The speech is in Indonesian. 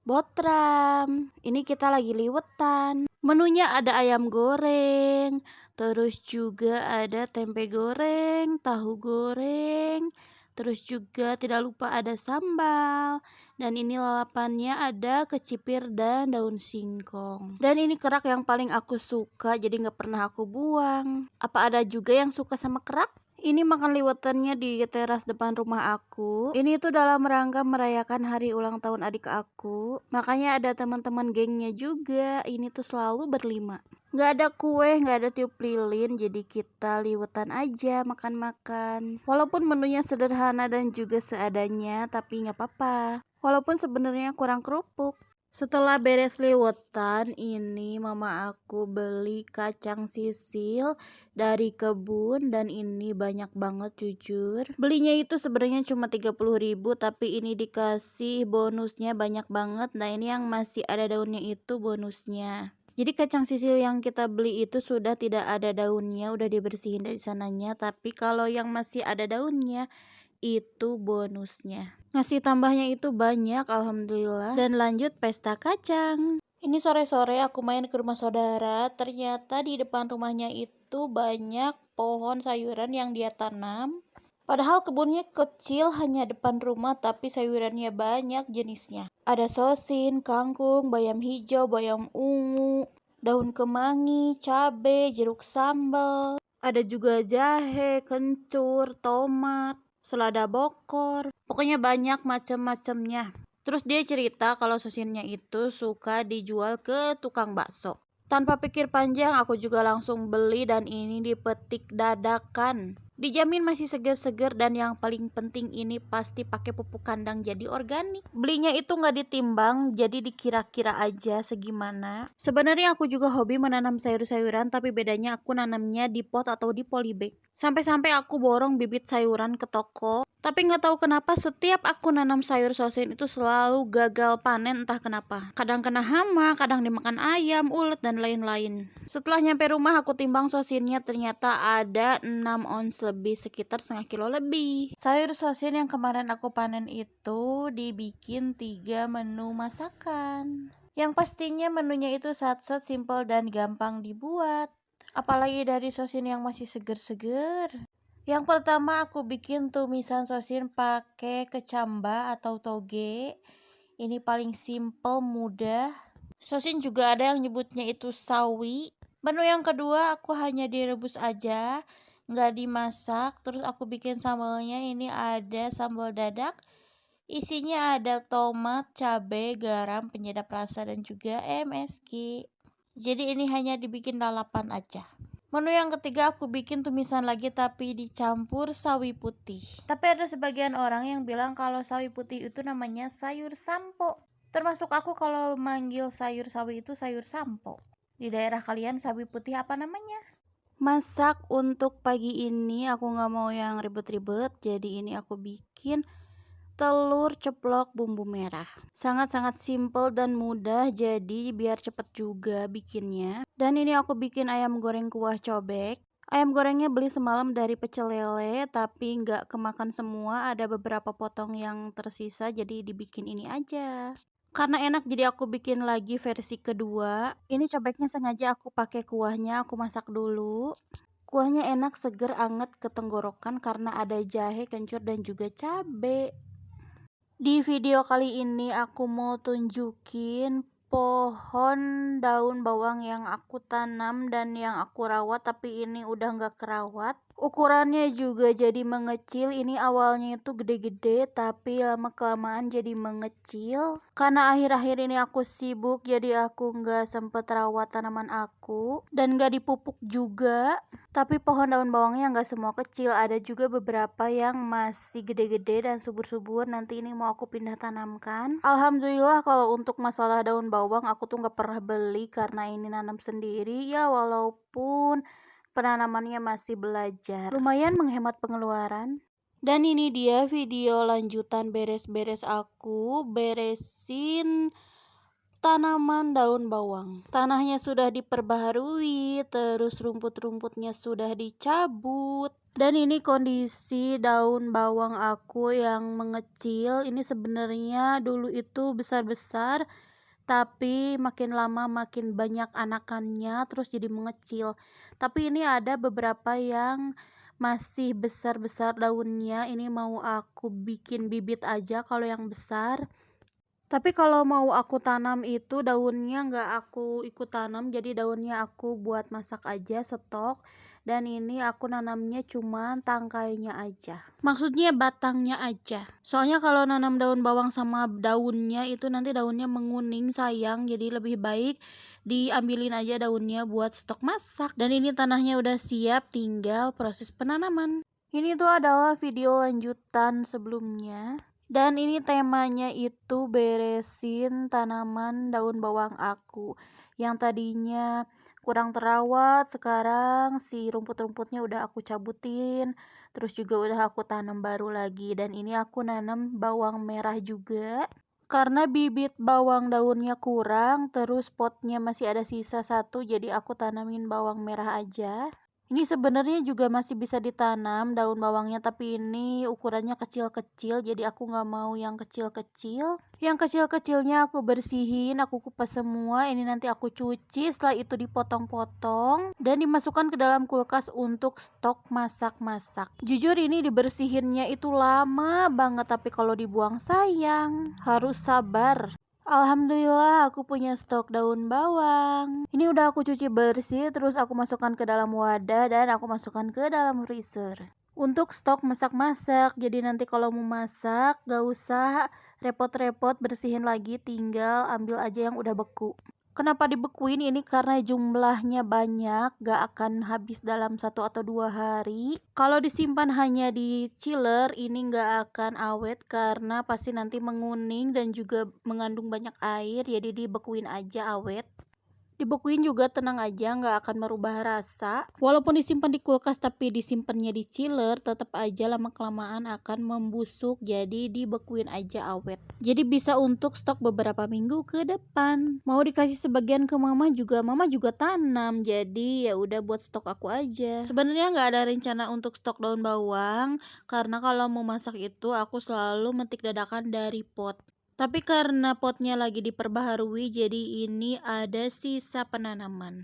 Botram. Ini kita lagi liwetan. Menunya ada ayam goreng, terus juga ada tempe goreng, tahu goreng, terus juga tidak lupa ada sambal. Dan ini lalapannya ada kecipir dan daun singkong. Dan ini kerak yang paling aku suka, jadi nggak pernah aku buang. Apa ada juga yang suka sama kerak? Ini makan liwetannya di teras depan rumah aku. Ini tuh dalam rangka merayakan hari ulang tahun adik aku. Makanya ada teman-teman gengnya juga. Ini tuh selalu berlima. Gak ada kue, gak ada tiup lilin, jadi kita liwetan aja makan-makan. Walaupun menunya sederhana dan juga seadanya, tapi gak apa-apa. Walaupun sebenarnya kurang kerupuk. Setelah beres liwetan, ini mama aku beli kacang sisil dari kebun dan ini banyak banget jujur. Belinya itu sebenarnya cuma 30.000, tapi ini dikasih bonusnya banyak banget. Nah, ini yang masih ada daunnya itu bonusnya. Jadi kacang sisil yang kita beli itu sudah tidak ada daunnya, udah dibersihin dari sananya, tapi kalau yang masih ada daunnya itu bonusnya. Ngasih tambahnya itu banyak, alhamdulillah. Dan lanjut pesta kacang. Ini sore-sore aku main ke rumah saudara, ternyata di depan rumahnya itu banyak pohon sayuran yang dia tanam. Padahal kebunnya kecil, hanya depan rumah, tapi sayurannya banyak jenisnya. Ada sosin, kangkung, bayam hijau, bayam ungu, daun kemangi, cabai, jeruk sambal. Ada juga jahe, kencur, tomat, selada bokor, pokoknya banyak macam-macamnya. Terus dia cerita kalau sosinnya itu suka dijual ke tukang bakso. Tanpa pikir panjang aku juga langsung beli dan ini dipetik dadakan. Dijamin masih seger-seger dan yang paling penting ini pasti pakai pupuk kandang jadi organik. Belinya itu nggak ditimbang, jadi dikira-kira aja segimana. Sebenarnya aku juga hobi menanam sayur-sayuran, tapi bedanya aku nanamnya di pot atau di polybag. Sampai-sampai aku borong bibit sayuran ke toko. Tapi nggak tahu kenapa setiap aku nanam sayur sosin itu selalu gagal panen, entah kenapa. Kadang kena hama, kadang dimakan ayam, ulet, dan lain-lain. Setelah nyampe rumah aku timbang sosinnya, ternyata ada 6 ons lebih, sekitar setengah kilo lebih. Sayur sosin yang kemarin aku panen itu dibikin 3 menu masakan. Yang pastinya menunya itu satset, simple dan gampang dibuat. Apalagi dari sosin yang masih seger-seger. Yang pertama aku bikin tumisan sosin pakai kecamba atau toge. Ini paling simple, mudah. Sosin juga ada yang nyebutnya itu sawi. Menu yang kedua aku hanya direbus aja, nggak dimasak. Terus aku bikin sambalnya, ini ada sambal dadak. Isinya ada tomat, cabai, garam, penyedap rasa, dan juga MSG. Jadi ini hanya dibikin lalapan aja. Menu yang ketiga aku bikin tumisan lagi tapi dicampur sawi putih. Tapi ada sebagian orang yang bilang kalau sawi putih itu namanya sayur sampo. Termasuk aku kalau manggil sayur sawi itu sayur sampo. Di daerah kalian sawi putih apa namanya? Masak untuk pagi ini aku gak mau yang ribet-ribet, jadi ini aku bikin telur ceplok bumbu merah. Sangat-sangat simple dan mudah, jadi biar cepet juga bikinnya. Dan ini aku bikin ayam goreng kuah cobek. Ayam gorengnya beli semalam dari Pecel Lele, tapi nggak kemakan semua, ada beberapa potong yang tersisa, jadi dibikin ini aja. Karena enak jadi aku bikin lagi versi kedua. Ini cobeknya sengaja aku pakai kuahnya, aku masak dulu. Kuahnya enak, seger, anget ke tenggorokan karena ada jahe, kencur, dan juga cabe. Di video kali ini aku mau tunjukin pohon daun bawang yang aku tanam dan yang aku rawat, tapi ini udah nggak kerawat. Ukurannya juga jadi mengecil. Ini awalnya itu gede-gede tapi lama-kelamaan jadi mengecil. Karena akhir-akhir ini aku sibuk, jadi aku nggak sempet rawat tanaman aku dan nggak dipupuk juga. Tapi pohon daun bawangnya nggak semua kecil, ada juga beberapa yang masih gede-gede dan subur-subur. Nanti ini mau aku pindah tanamkan. Alhamdulillah kalau untuk masalah daun bawang aku tuh nggak pernah beli karena ini nanam sendiri ya, walaupun penanamannya masih belajar. Lumayan menghemat pengeluaran. Dan ini dia video lanjutan beres-beres aku beresin tanaman daun bawang. Tanahnya sudah diperbaharui, terus rumput-rumputnya sudah dicabut. Dan ini kondisi daun bawang aku yang mengecil. Ini sebenarnya dulu itu besar-besar, tapi makin lama makin banyak anakannya, terus jadi mengecil. Tapi ini ada beberapa yang masih besar-besar daunnya. Ini mau aku bikin bibit aja kalau yang besar. Tapi kalau mau aku tanam itu daunnya nggak aku ikut tanam, jadi daunnya aku buat masak aja, stok. Dan ini aku nanamnya cuman tangkainya aja. Maksudnya batangnya aja. Soalnya kalau nanam daun bawang sama daunnya itu nanti daunnya menguning, sayang. Jadi lebih baik diambilin aja daunnya buat stok masak. Dan ini tanahnya udah siap, tinggal proses penanaman. Ini tuh adalah video lanjutan sebelumnya. Dan ini temanya itu beresin tanaman daun bawang aku. Yang tadinya kurang terawat, sekarang si rumput-rumputnya udah aku cabutin. Terus juga udah aku tanam baru lagi. Dan ini aku nanam bawang merah juga. Karena bibit bawang daunnya kurang, terus potnya masih ada sisa satu, jadi aku tanamin bawang merah aja. Ini sebenarnya juga masih bisa ditanam daun bawangnya, tapi ini ukurannya kecil-kecil, jadi aku nggak mau yang kecil-kecil. Yang kecil-kecilnya aku bersihin, aku kupas semua. Ini nanti aku cuci, setelah itu dipotong-potong dan dimasukkan ke dalam kulkas untuk stok masak-masak. Jujur ini dibersihinnya itu lama banget, tapi kalau dibuang sayang, harus sabar. Alhamdulillah aku punya stok daun bawang. Ini udah aku cuci bersih, terus aku masukkan ke dalam wadah dan aku masukkan ke dalam freezer. Untuk stok masak-masak, jadi nanti kalau mau masak gak usah repot-repot bersihin lagi, tinggal ambil aja yang udah beku. Kenapa dibekuin ini karena jumlahnya banyak, gak akan habis dalam 1 atau 2 hari. Kalau disimpan hanya di chiller ini gak akan awet karena pasti nanti menguning dan juga mengandung banyak air, jadi dibekuin aja awet. Dibekuin juga tenang aja, nggak akan merubah rasa. Walaupun disimpan di kulkas tapi disimpannya di chiller, tetap aja lama-kelamaan akan membusuk. Jadi dibekuin aja awet. Jadi bisa untuk stok beberapa minggu ke depan. Mau dikasih sebagian ke mama juga tanam. Jadi ya udah buat stok aku aja. Sebenarnya nggak ada rencana untuk stok daun bawang, karena kalau mau masak itu aku selalu metik dadakan dari pot. Tapi karena potnya lagi diperbaharui, jadi ini ada sisa penanaman.